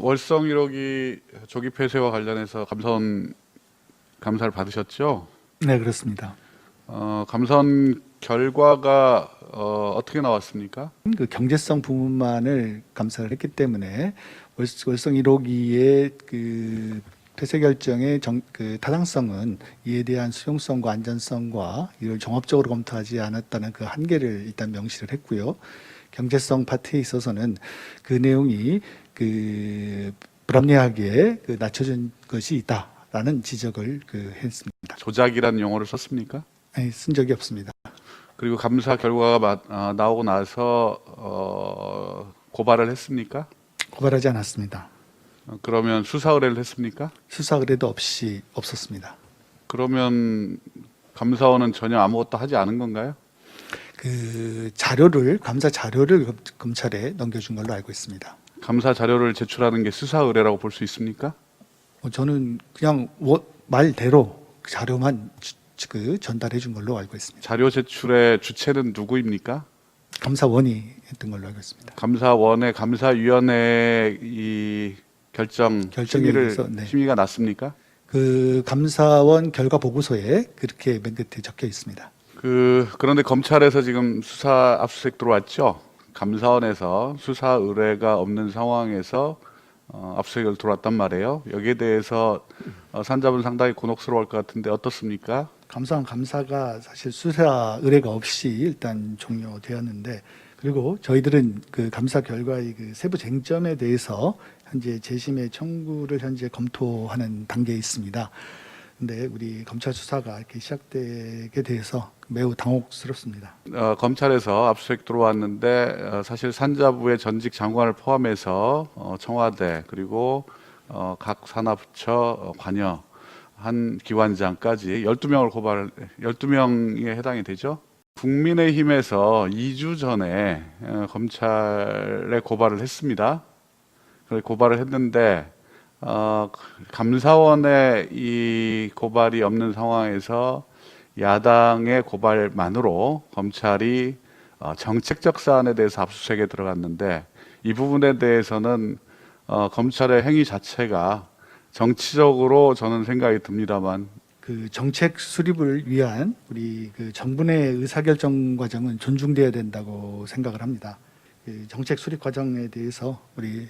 월성 1호기 조기 폐쇄와 관련해서 감사원 감사를 받으셨죠? 네, 그렇습니다. 감사원 결과가 어떻게 나왔습니까? 그 경제성 부분만을 감사를 했기 때문에 월성 1호기의 그 폐쇄 결정의 그 타당성은 이에 대한 수용성과 안전성과 이를 종합적으로 검토하지 않았다는 그 한계를 일단 명시를 했고요. 경제성 파트에 있어서는 그 내용이 그 불합리하게 그 낮춰진 것이 있다라는 지적을 했습니다. 조작이라는 용어를 썼습니까? 아니, 쓴 적이 없습니다. 그리고 감사 결과가 나오고 나서 고발을 했습니까? 고발하지 않았습니다. 그러면 수사 의뢰를 했습니까? 수사 의뢰도 없이 없었습니다. 그러면 감사원은 전혀 아무것도 하지 않은 건가요? 그 감사 자료를 검찰에 넘겨준 걸로 알고 있습니다. 감사 자료를 제출하는 게 수사 의뢰라고 볼 수 있습니까? 저는 그냥 말대로 그 자료만 전달해 준 걸로 알고 있습니다. 자료 제출의 주체는 누구입니까? 감사원이 했던 걸로 알고 있습니다. 감사원의 감사위원회 이 결정에 의해서, 네. 심의가 났습니까? 그 감사원 결과 보고서에 그렇게 맨 끝에 적혀 있습니다. 그런데 검찰에서 지금 수사 압수수색 들어왔죠. 감사원에서 수사 의뢰가 없는 상황에서 압수수색을 들어왔단 말이에요. 여기에 대해서 산자분 상당히 곤혹스러워할 것 같은데 어떻습니까? 감사원 감사가 사실 수사 의뢰가 없이 일단 종료되었는데, 그리고 저희들은 그 감사 결과의 그 세부 쟁점에 대해서 현재 재심의 청구를 현재 검토하는 단계에 있습니다. 근데 우리 검찰 수사가 이렇게 시작되게 돼서 매우 당혹스럽습니다. 검찰에서 압수수색 들어왔는데 사실 산자부의 전직 장관을 포함해서 청와대 그리고 각 산하부처 관여 한 기관장까지 12명에 해당이 되죠. 국민의힘에서 2주 전에 검찰에 고발을 했습니다. 고발을 했는데 감사원의 이 고발이 없는 상황에서 야당의 고발만으로 검찰이 정책적 사안에 대해서 압수수색에 들어갔는데 이 부분에 대해서는 검찰의 행위 자체가 정치적으로 저는 생각이 듭니다만 그 정책 수립을 위한 우리 그 정부의 의사결정 과정은 존중돼야 된다고 생각을 합니다. 그 정책 수립 과정에 대해서 우리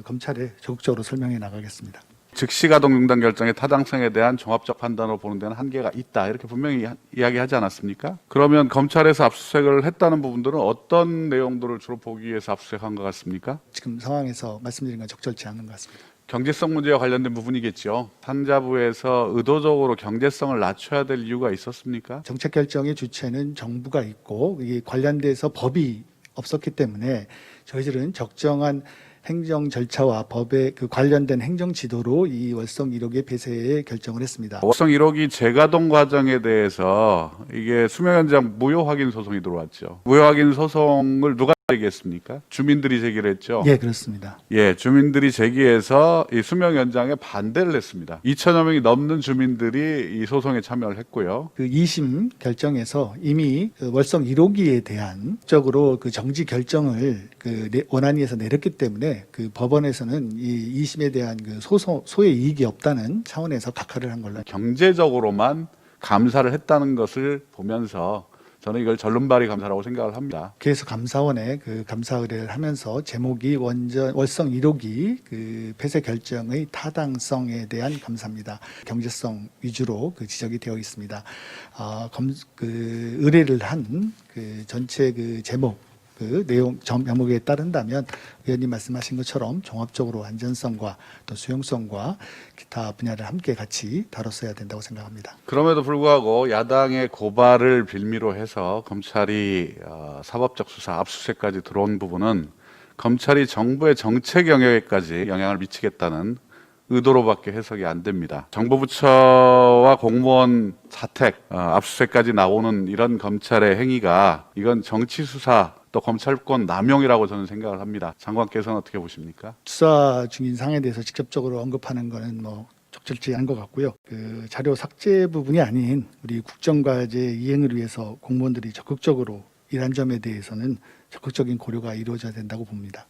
검찰에 적극적으로 설명해 나가겠습니다. 즉시 가동 중단 결정의 타당성에 대한 종합적 판단으로 보는 데는 한계가 있다 이렇게 분명히 이야기하지 않았습니까? 그러면 검찰에서 압수수색을 했다는 부분들은 어떤 내용들을 주로 보기 위해서 압수수색한 것 같습니까? 지금 상황에서 말씀드린 건 적절치 않은 것 같습니다. 경제성 문제와 관련된 부분이겠죠. 산자부에서 의도적으로 경제성을 낮춰야 될 이유가 있었습니까? 정책 결정의 주체는 정부가 있고 이게 관련돼서 법이 없었기 때문에 저희들은 적정한 행정 절차와 법에 그 관련된 행정 지도로 이 월성 1호기 폐쇄에 결정을 했습니다. 월성 1호기 재가동 과정에 대해서 이게 수명 연장 무효 확인 소송이 들어왔죠. 무효 확인 소송을 누가 제기했습니까? 주민들이 제기를 했죠. 예, 그렇습니다. 예, 주민들이 제기해서 이 수명 연장에 반대를 했습니다. 2천여 명이 넘는 주민들이 이 소송에 참여를 했고요. 그 2심 결정에서 이미 그 월성 1호기에 대한 적으로 그 정지 결정을 그 원안위에서 내렸기 때문에 그 법원에서는 이 2심에 대한 그 소의 이익이 없다는 차원에서 각하를 한 걸로. 경제적으로만 감사를 했다는 것을 보면서 저는 이걸 전륜발이 감사라고 생각을 합니다. 그래서 감사원에 그 감사 의뢰를 하면서 제목이 월성 1호기 그 폐쇄 결정의 타당성에 대한 감사입니다. 경제성 위주로 그 지적이 되어 있습니다. 그 의뢰를 한 그 전체 그 제목 그 내용 명목에 따른다면 의원님 말씀하신 것처럼 종합적으로 안전성과 또 수용성과 기타 분야를 함께 같이 다뤘어야 된다고 생각합니다. 그럼에도 불구하고 야당의 고발을 빌미로 해서 검찰이 사법적 수사 압수수색까지 들어온 부분은 검찰이 정부의 정책 영역에까지 영향을 미치겠다는 의도로밖에 해석이 안 됩니다. 정부 부처와 공무원 자택 압수수색까지 나오는 이런 검찰의 행위가 이건 정치 수사 또 검찰권 남용이라고 저는 생각을 합니다. 장관께서는 어떻게 보십니까? 수사 중인 사항에 대해서 직접적으로 언급하는 것은 적절치 않은 것 같고요. 그 자료 삭제 부분이 아닌 우리 국정과제 이행을 위해서 공무원들이 적극적으로 일한 점에 대해서는 적극적인 고려가 이루어져야 된다고 봅니다.